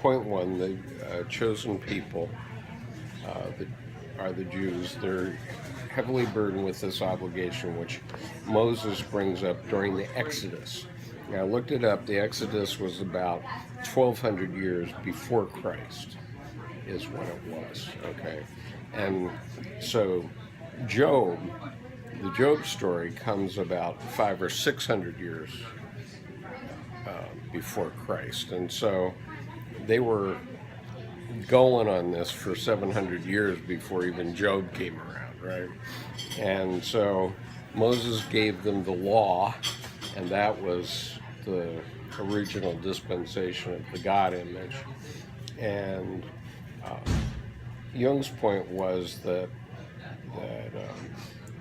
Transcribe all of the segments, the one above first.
point one, the chosen people that are the Jews. They're heavily burdened with this obligation, which Moses brings up during the Exodus. Now, I looked it up. The Exodus was about 1,200 years before Christ is when it was, okay? And so Job, the Job story comes about 500 or 600 years before Christ. And so they were going on this for 700 years before even Job came around, right? And so Moses gave them the law, and that was the original dispensation of the God image. And Jung's point was that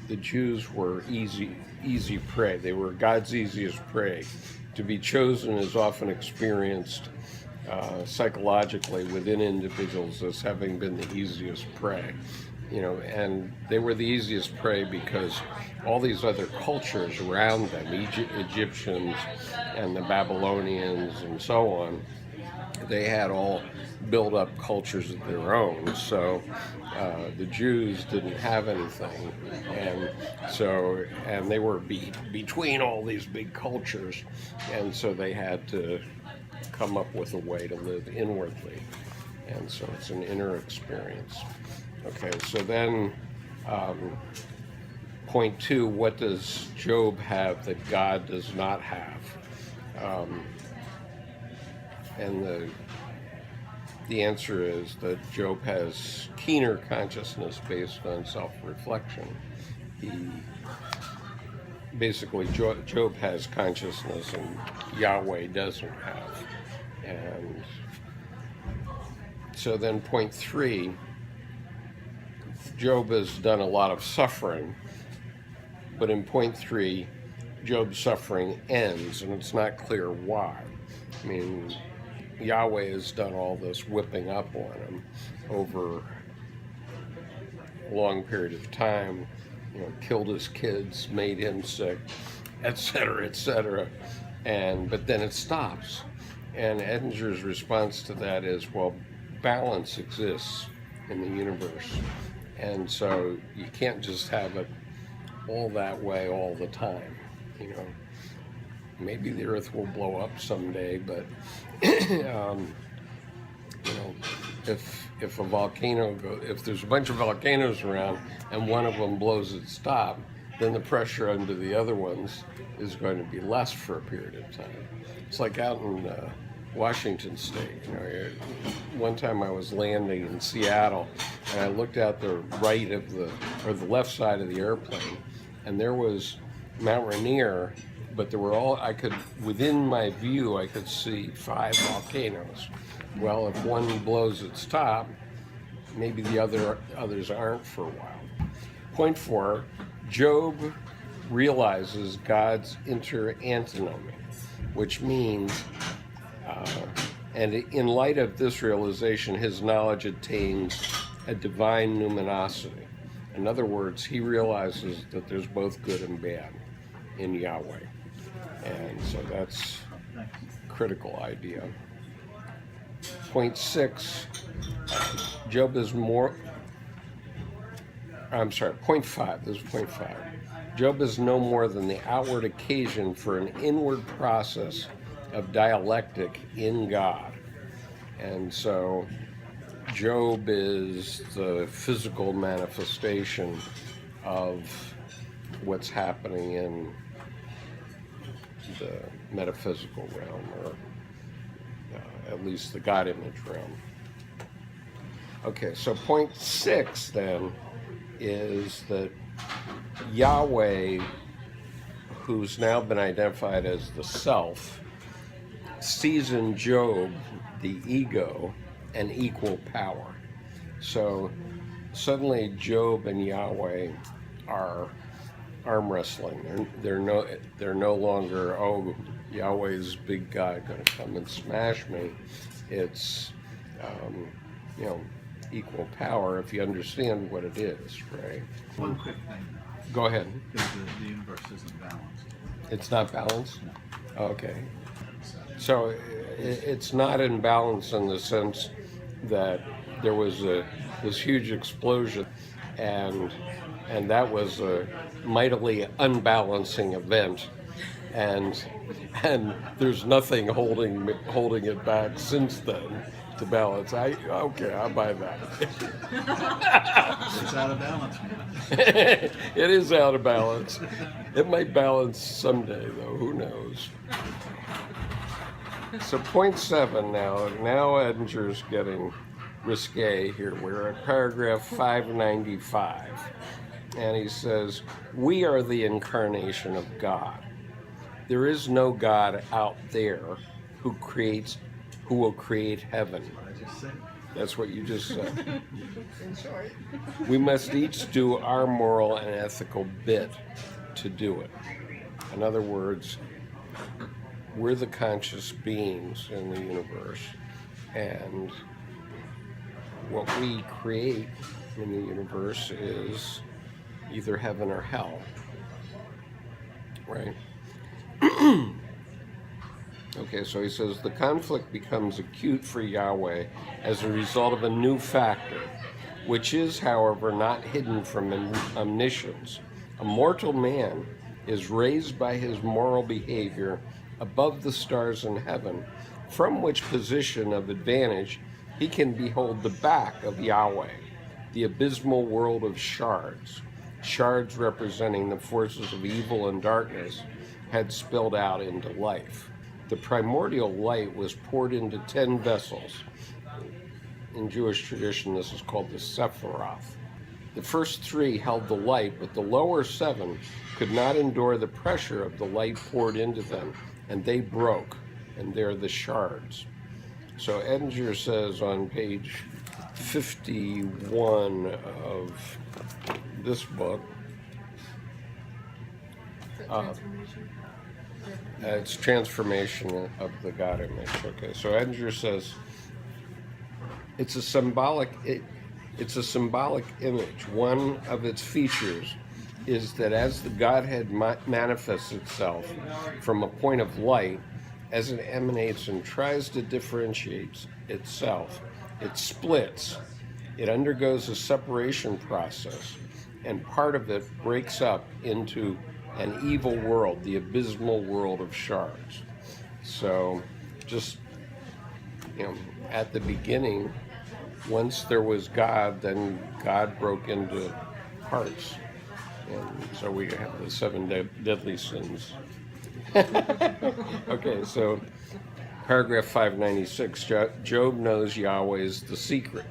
the Jews were easy prey. They were God's easiest prey. To be chosen is often experienced psychologically within individuals as having been the easiest prey. And they were the easiest prey because all these other cultures around them, Egyptians and the Babylonians and so on, they had all built up cultures of their own. So the Jews didn't have anything, and they were between all these big cultures, and so they had to come up with a way to live inwardly, and so it's an inner experience. Okay, so then point two, what does Job have that God does not have? And the answer is that Job has keener consciousness based on self-reflection. Basically, Job has consciousness and Yahweh doesn't have. And so then point three, Job has done a lot of suffering, but in point three, Job's suffering ends, and it's not clear why. I mean, Yahweh has done all this whipping up on him over a long period of time, killed his kids, made him sick, etc., etc. But then it stops. And Edinger's response to that is, well, balance exists in the universe. And so you can't just have it all that way all the time, Maybe the earth will blow up someday, but if a volcano if there's a bunch of volcanoes around and one of them blows its top, then the pressure under the other ones is going to be less for a period of time. It's like out in Washington State. One time I was landing in Seattle, and I looked out the the left side of the airplane, and there was Mount Rainier. But there were within my view, I could see 5 volcanoes. Well, if one blows its top, maybe the others aren't for a while. Point 4, Job realizes God's antinomy, which means, and in light of this realization, his knowledge attains a divine numinosity. In other words, he realizes that there's both good and bad in Yahweh. And so that's a critical idea. Point 6, point 5, this is point 5. Job is no more than the outward occasion for an inward process of dialectic in God. And so Job is the physical manifestation of what's happening in the metaphysical realm, or at least the God image realm. Okay, so point 6 then is that Yahweh, who's now been identified as the self, sees in Job, the ego, an equal power. So suddenly Job and Yahweh are arm wrestling. They're no longer, oh, Yahweh's big God going to come and smash me. It's equal power if you understand what it is, right? One quick thing. Go ahead. Because the universe isn't balanced. It's not balanced? No. Okay. So it's not in balance in the sense that there was this huge explosion, and that was a mightily unbalancing event, and there's nothing holding it back since then to balance. I buy that. It's out of balance, man. It is out of balance. It might balance someday, though. Who knows? So point 7 now Edinger's getting risque here. We're at paragraph 595. And he says, we are the incarnation of God. There is no God out there who will create heaven. That's what you just said. In short. We must each do our moral and ethical bit to do it. In other words, we're the conscious beings in the universe, and what we create in the universe is either heaven or hell, right? Okay, so he says the conflict becomes acute for Yahweh as a result of a new factor, which is, however, not hidden from omniscience. A mortal man is raised by his moral behavior above the stars in heaven, from which position of advantage he can behold the back of Yahweh, the abysmal world of shards. Shards representing the forces of evil and darkness had spilled out into life. The primordial light was poured into 10 vessels. In Jewish tradition, this is called the Sephiroth. The first 3 held the light, but the lower 7 could not endure the pressure of the light poured into them, and they broke, and they're the shards. So Edinger says on page 51 of this book, it's transformation of the God image. Okay, so Edinger says it's a symbolic image. One of its features is that as the Godhead manifests itself from a point of light, as it emanates and tries to differentiate itself, it splits. It undergoes a separation process, and part of it breaks up into an evil world, the abysmal world of shards. So just, at the beginning, once there was God, then God broke into parts. And so we have the 7 deadly sins. Okay, so paragraph 596, Job knows Yahweh's the secret.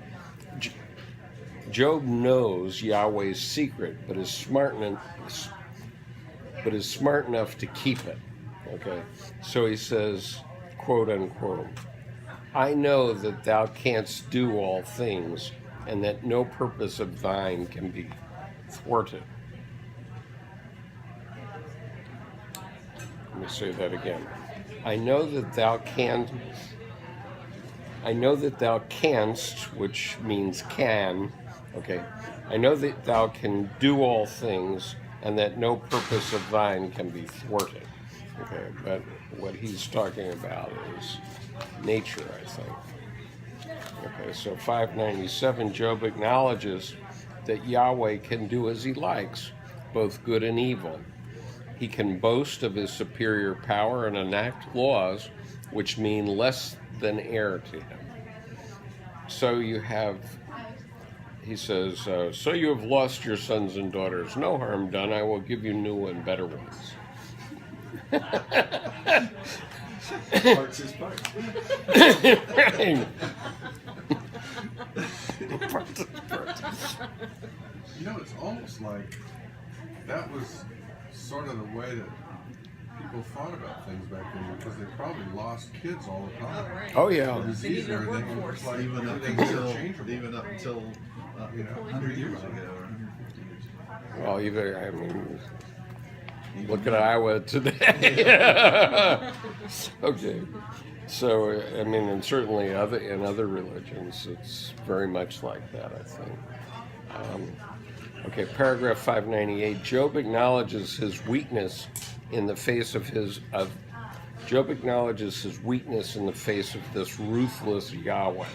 Job knows Yahweh's secret, but is smart enough to keep it. Okay, so he says, quote unquote, I know that thou canst do all things, and that no purpose of thine can be thwarted. Let me say that again. I know that thou canst, which means can, okay. I know that thou can do all things, and that no purpose of thine can be thwarted. Okay, but what he's talking about is nature, I think. Okay, so 597, Job acknowledges that Yahweh can do as he likes, both good and evil. He can boast of his superior power and enact laws which mean less than air to him. So you have, he says, so you have lost your sons and daughters. No harm done. I will give you new and better ones. Parts is parts. Parts is parts. It's almost like that was sort of the way that people thought about things back then, because they probably lost kids all the time. Oh, right. Oh, yeah. Disease and everything. It was like Even up everything was until interchangeable. 100 years ago, or 150 years ago. Well, look at Iowa today. Okay. So, and certainly in other religions, it's very much like that, I think. Okay, paragraph 598. Job acknowledges his weakness in the face of Job acknowledges his weakness in the face of this ruthless Yahweh.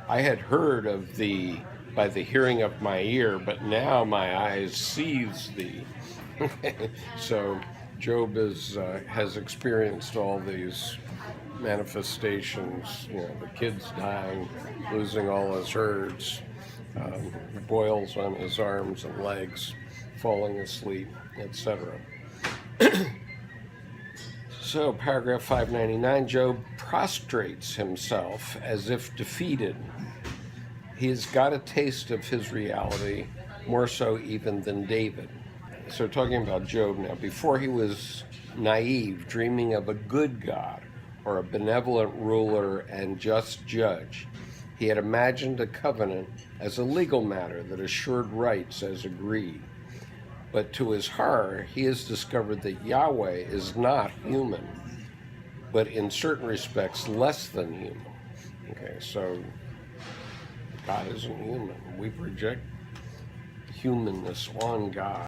I had heard of thee by the hearing of my ear, but now my eyes sees thee. So Job has experienced all these manifestations, the kids dying, losing all his herds, boils on his arms and legs, falling asleep, etc. So, paragraph 599, Job prostrates himself as if defeated. He's got a taste of his reality, more so even than David. So, talking about Job now, before he was naive, dreaming of a good God or a benevolent ruler and just judge, he had imagined a covenant as a legal matter that assured rights as agreed. But to his horror, he has discovered that Yahweh is not human, but in certain respects less than human. Okay, so God isn't human. We project humanness on God.